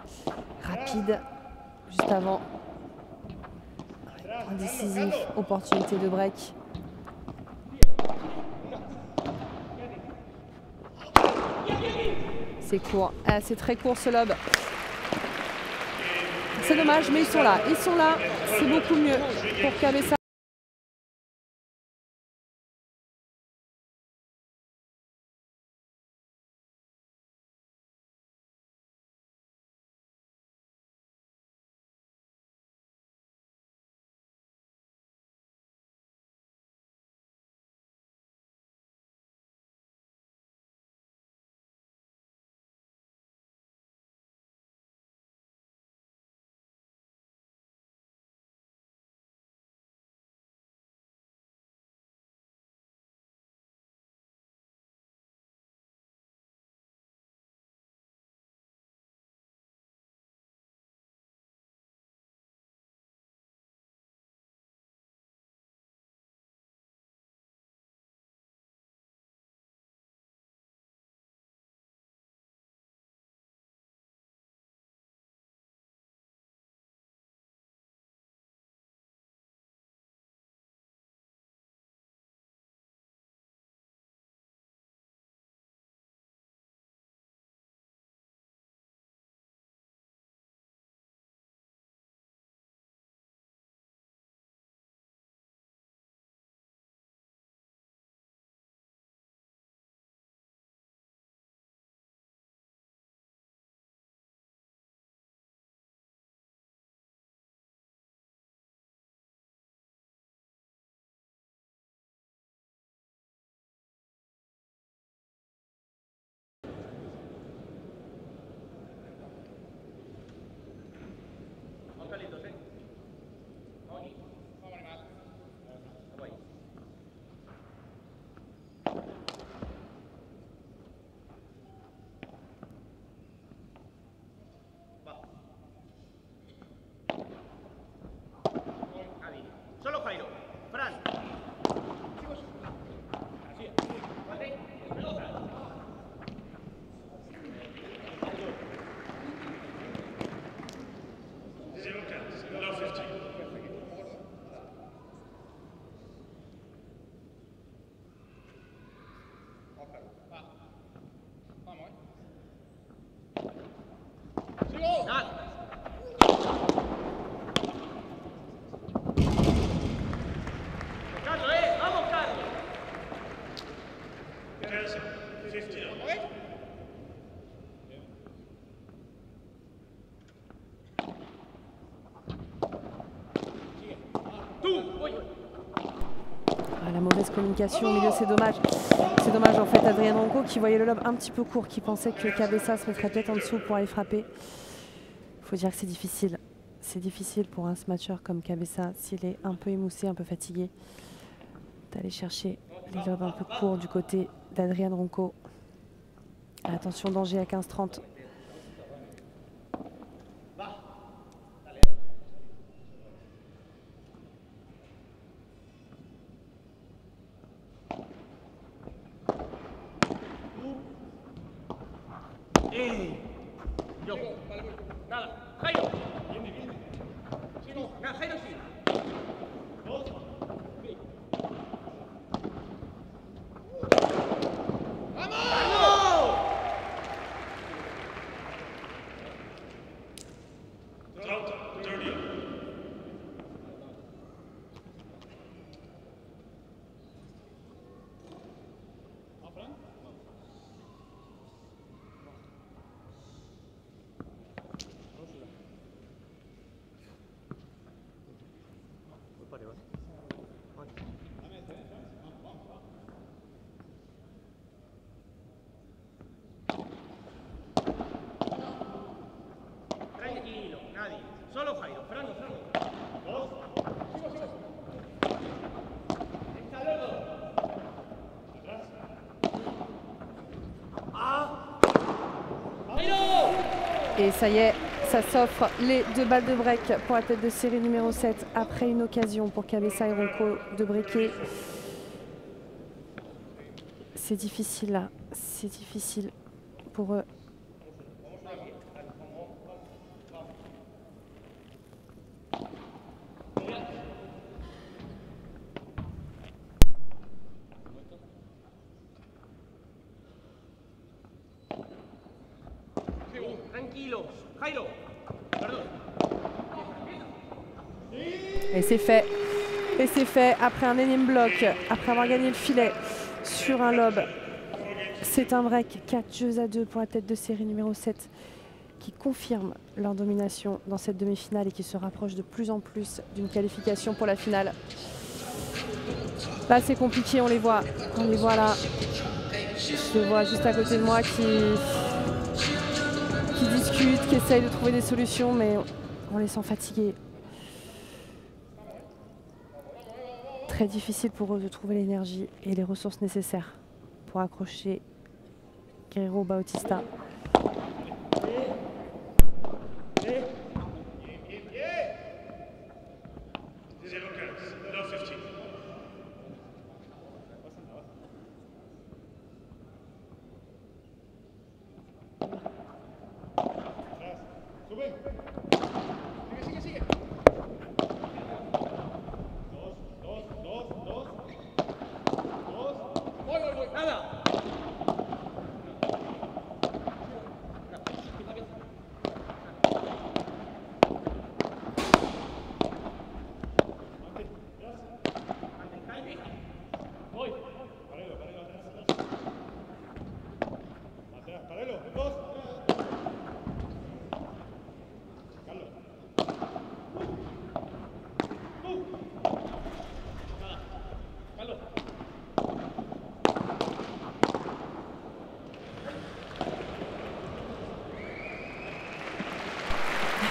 Speaker 1: rapide, juste avant. Un décisif, opportunité de break. C'est court, c'est très court ce lob. C'est dommage, mais ils sont là. C'est beaucoup mieux pour Cabeza.
Speaker 4: Solo Jairo. Fran. Así es. Vale. Pelota. Vamos, ¡Sigo! ¡Nada! ¡Carlos, ¡Vamos, Carlos!
Speaker 3: 50.
Speaker 1: La mauvaise communication au milieu, c'est dommage. C'est dommage en fait, Adrien Ronco qui voyait le lob un petit peu court, qui pensait que Cabeza se mettrait peut-être en dessous pour aller frapper. Il faut dire que c'est difficile. C'est difficile pour un smatcher comme Cabeza, s'il est un peu émoussé, un peu fatigué, d'aller chercher les lobes un peu courts du côté d'Adrien Ronco. Attention, danger à 15-30.
Speaker 4: Yo. Nada. Jairo. Sigo. Nada, Jairo sí. ¡Vamos! Tranquilo, nadie. Solo Jairo. Fernando. Dos. Sigo. Hasta luego. Atrás. ¡Ah! ¡Jairo!
Speaker 1: Et ça y est, Ça s'offre les 2 balles de break pour la tête de série numéro 7 après une occasion pour Cabessa et Ronco de breaker. C'est difficile là, c'est difficile pour eux.
Speaker 4: Tranquilo. Jairo. Perdón.
Speaker 1: Et c'est fait. Et c'est fait après un énième bloc, après avoir gagné le filet sur un lob. C'est un break 4 jeux à 2 pour la tête de série numéro 7 qui confirme leur domination dans cette demi-finale et qui se rapproche de plus en plus d'une qualification pour la finale. Là c'est compliqué, on les voit là. Je les vois juste à côté de moi qui discutent, qui essayent de trouver des solutions, mais on les sent fatigués. Très difficile pour eux de trouver l'énergie et les ressources nécessaires pour accrocher Guerrero Bautista.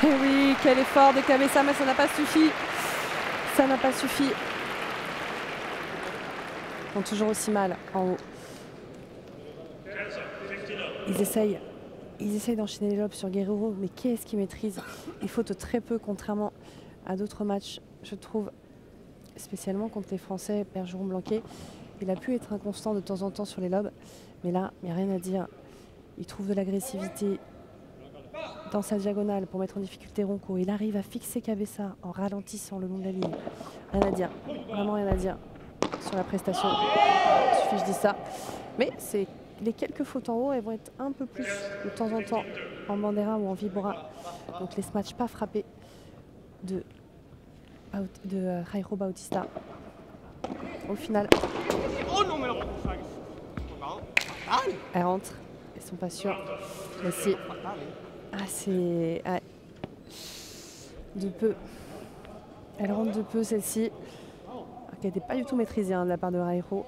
Speaker 1: Et oui, quel effort de Cabessa, mais ça n'a pas suffi. Ça n'a pas suffi. Ils font toujours aussi mal en haut. Ils essayent d'enchaîner les lobes sur Guerrero, mais qui est-ce qui maîtrise? Il faute très peu, contrairement à d'autres matchs, je trouve, spécialement contre les Français, Bergeron Blanquet. Il a pu être inconstant de temps en temps sur les lobes, mais là, il n'y a rien à dire. Il trouve de l'agressivité dans sa diagonale pour mettre en difficulté Ronco. Il arrive à fixer Cabessa en ralentissant le long de la ligne. Rien à dire, vraiment rien à dire sur la prestation. Il suffit que je dise ça. Mais c'est les quelques fautes en haut, elles vont être un peu plus de temps en temps en bandera ou en vibora. Donc les smatchs pas frappés de Jairo Bautista. Au final, elle rentre. Ils sont pas sûrs. Mais si. Ah, c'est... Ouais. De peu. Elle rentre de peu, celle-ci. Qui n'était pas du tout maîtrisée de la part de Jairo.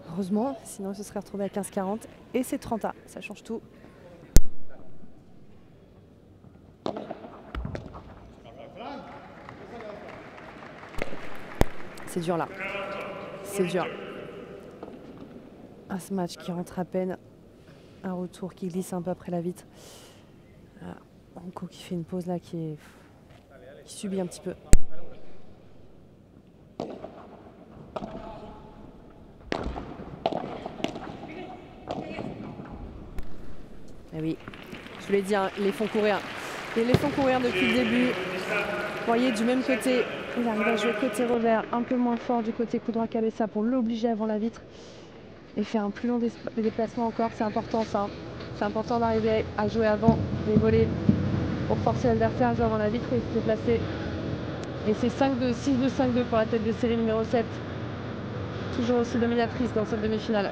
Speaker 1: Heureusement, sinon il se serait retrouvé à 15-40. Et c'est 30A, ça change tout. C'est dur là. C'est dur. Un match qui rentre à peine. Un retour qui glisse un peu après la vitre. Ronco qui fait une pause là qui subit un petit peu. Et oui, je vous l'ai dit, hein, ils les font courir. Ils les font courir depuis le début. Vous voyez, du même côté, il arrive à jouer côté revers, un peu moins fort du côté coup droit Cabessa pour l'obliger avant la vitre. Et faire un plus long déplacement encore, c'est important ça. C'est important d'arriver à jouer avant les volets pour forcer l'adversaire à jouer avant la vitre et se déplacer. Et c'est 5-2, 6-2, 5-2 pour la tête de série numéro 7. Toujours aussi dominatrice dans cette demi-finale.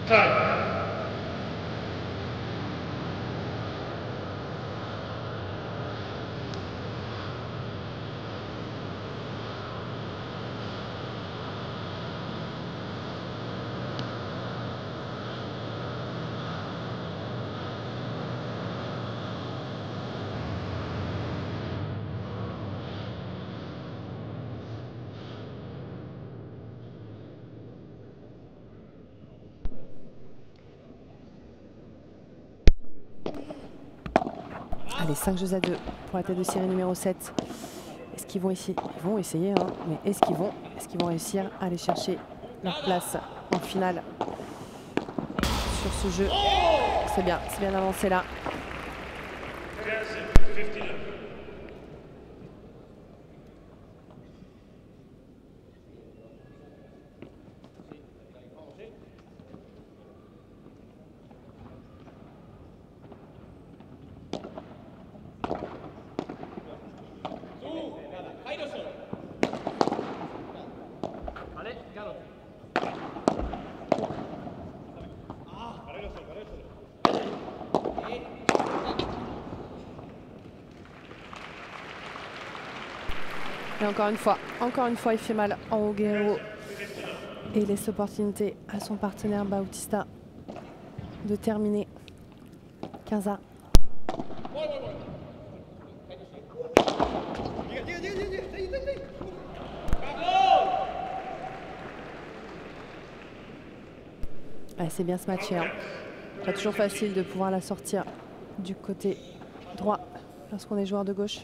Speaker 3: Time.
Speaker 1: Allez, 5 jeux à 2 pour la tête de série numéro 7. Est-ce qu'ils vont essayer? Ils vont essayer, hein, mais est-ce qu'ils vont réussir à aller chercher leur place en finale sur ce jeu? C'est bien avancé là.
Speaker 3: 59.
Speaker 4: Jairo solo. Vale, claro. Jairo solo.
Speaker 1: Et encore une fois, il fait mal en haut Guerrero et il laisse l'opportunité à son partenaire Bautista de terminer. 15-1. Ah, c'est bien ce match, hein. Pas toujours facile de pouvoir la sortir du côté droit lorsqu'on est joueur de gauche.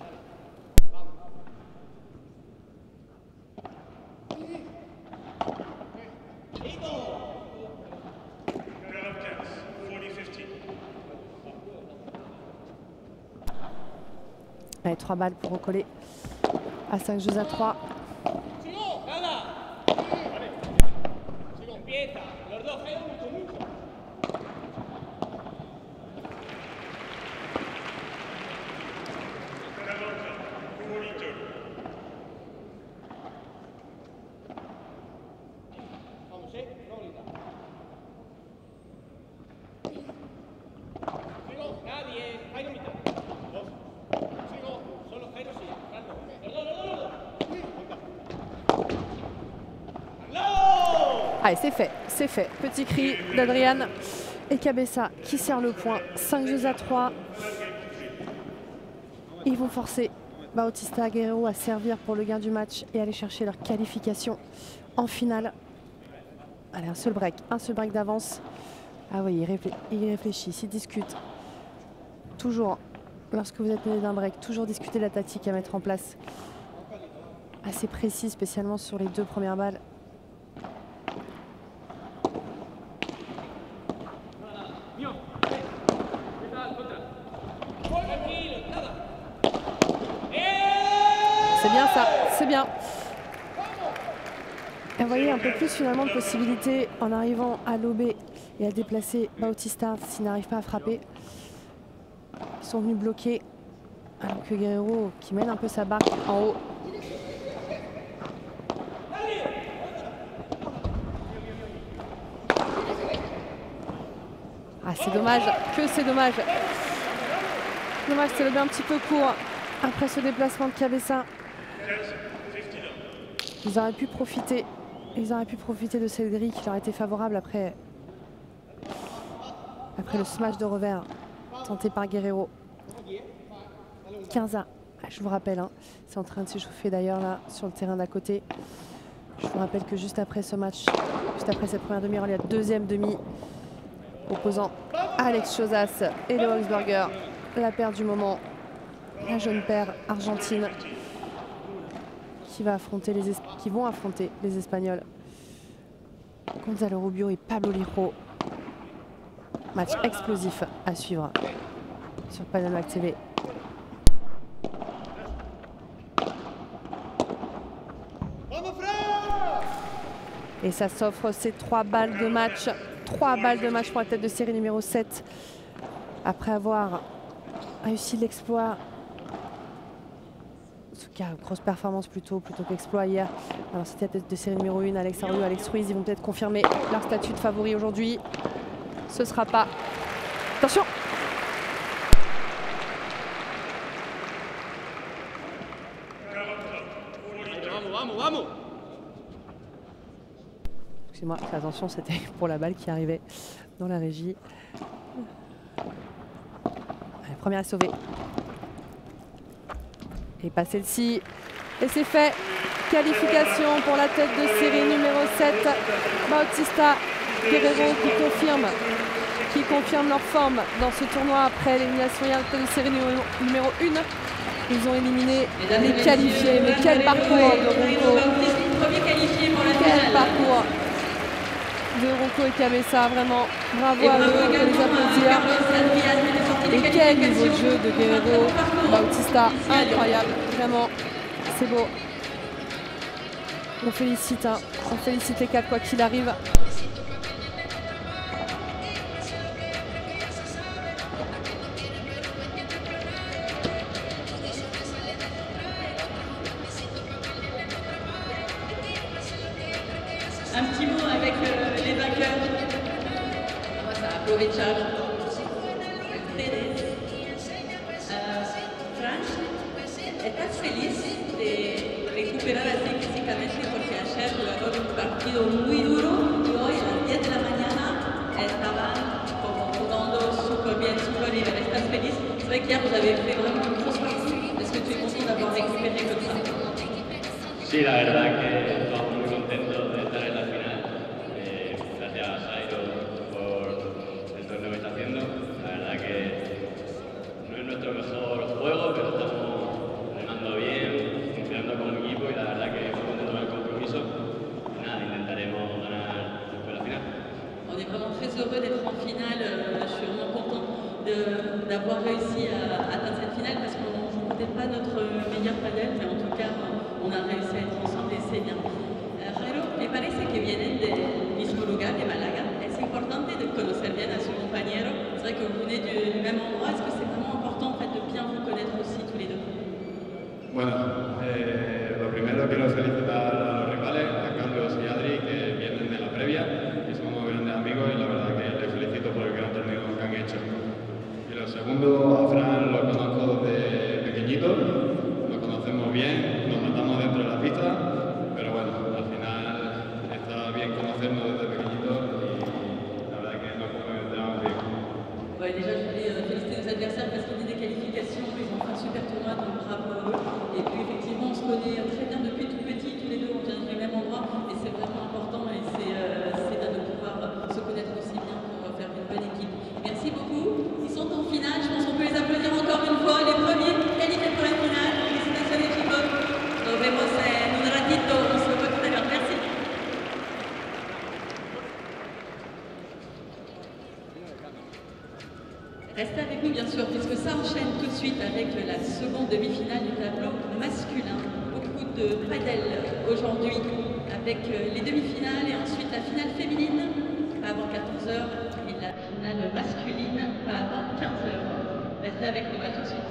Speaker 1: Allez, 3 balles pour recoller à 5 jeux à 3. Allez, c'est fait. Petit cri d'Adrian et Cabeza qui serre le point. 5 jeux à 3. Ils vont forcer Bautista Guerrero à servir pour le gain du match et aller chercher leur qualification en finale. Allez, un seul break d'avance. Ah oui, il réfléchit, il discute. Toujours, lorsque vous êtes mené d'un break, toujours discuter de la tactique à mettre en place. Assez précis, spécialement sur les 2 premières balles. C'est bien ça, c'est bien. Et vous voyez un peu plus finalement de possibilités en arrivant à lober et à déplacer Bautista s'il n'arrive pas à frapper. Ils sont venus bloquer alors que Guerrero qui mène un peu sa barque en haut. Ah, c'est dommage, c'est dommage. Dommage, c'est levé un petit peu court après ce déplacement de Cabeza. Ils auraient pu profiter de cette grille qui leur a été favorable après le smash de revers tenté par Guerrero. 15-1. Je vous rappelle, hein, c'est en train de s'échauffer d'ailleurs là sur le terrain d'à côté. Je vous rappelle que juste après ce match, juste après cette première demi-heure, il y a deuxième demi opposant Alex Chozas et le Augsburger. La paire du moment, la jeune paire argentine qui vont affronter les Espagnols. Gonzalo Rubio et Pablo Lijo. Match explosif à suivre sur Panamac TV. Et ça s'offre ces 3 balles de match. 3 balles de match pour la tête de série numéro 7. Après avoir réussi l'exploit. En tout cas, grosse performance plutôt qu'exploit hier. Alors c'était la tête de série numéro 1, Alex Arroyo, Alex Ruiz. Ils vont peut-être confirmer leur statut de favori aujourd'hui. Ce sera pas. Attention!
Speaker 4: Vamos, vamos, vamos.
Speaker 1: Excusez-moi, attention, c'était pour la balle qui arrivait dans la régie. Allez, première est sauvée. Et pas celle-ci. Et c'est fait. Qualification pour la tête de série numéro 7. Bautista Guerrero qui confirme leur forme dans ce tournoi après l'élimination hier de série numéro 1. Ils ont éliminé les qualifiés. Mais quel parcours de Ronco. Quel parcours de Ronco et Cabeza, vraiment. Bravo à eux, on peut les applaudir. Et quel niveau de jeu de Guerrero. Bautista, incroyable. Vraiment, c'est beau. On félicite les 4 quoi qu'il arrive.
Speaker 2: Un petit mot avec les vainqueurs. Vamos a aprovechar ustedes. Fran, ¿estás feliz de recuperar así físicamente? Porque ayer jugaron un partido muy duro y hoy a las 10 de la mañana estaban como jugando súper bien, súper libre. ¿Estás feliz? C'est vrai qu'hier vous avez fait vraiment une grosse partie. Est-ce que tu es content d'avoir récupéré comme ça?
Speaker 5: Sí, la verdad que estamos muy contentos de estar en la final. Gracias a Jairo por el torneo que está haciendo. La verdad que no es nuestro mejor juego, pero estamos remando bien, funcionando como equipo y la verdad que muy contentos con el compromiso. Y nada, intentaremos ganar después la final.
Speaker 2: On est vraiment très heureux d'être en finale. Je suis vraiment content d'avoir réussi à atteindre cette finale parce qu'on ne joue peut-être pas notre meilleur padel, mais en tout cas, on a réussi à être ensemble et c'est bien. Jairo, me parece que vienen del mismo lugar, de Málaga. Es importante de conocer bien a su compañero. C'est vrai que vous venez du même endroit. Est-ce que c'est vraiment important en fait, de bien vous connaître aussi tous les deux?
Speaker 6: Bueno, lo primero quiero felicitar a los rivales, a Carlos y Adri, que vienen de la previa, y somos grandes amigos y la verdad que les felicito por el gran torneo que han hecho. Y lo segundo, a Fran lo conozco desde pequeñito, lo conocemos bien, nos matamos dentro de la pista, pero bueno, al final está bien conocernos desde pequeñitos y la verdad que nos complementamos bien.
Speaker 2: Ouais, déjà, je voulais féliciter nos adversaires parce qu'ils ont des qualifications, ils ont fait un super tournoi, donc bravo à eux. Et puis effectivement, on se connaît très bien depuis tout petit, tous les deux, on vient du même endroit, et c'est vraiment important, et c'est bien de pouvoir se connaître aussi bien pour faire une bonne équipe. Merci beaucoup. Ils sont en finale, je pense qu'on peut les applaudir encore une fois, les premiers qualifiés pour la finale. Félicitations equipo. Nos vemos en un ratito, on se revoit tout à l'heure. Merci. Restez avec nous bien sûr, puisque ça enchaîne tout de suite avec la seconde demi-finale du tableau masculin. Beaucoup de padel aujourd'hui avec les demi-finales et ensuite la finale féminine, pas avant 14h, et la finale masculine, pas avant 15h. Restez avec nous, à tout de suite.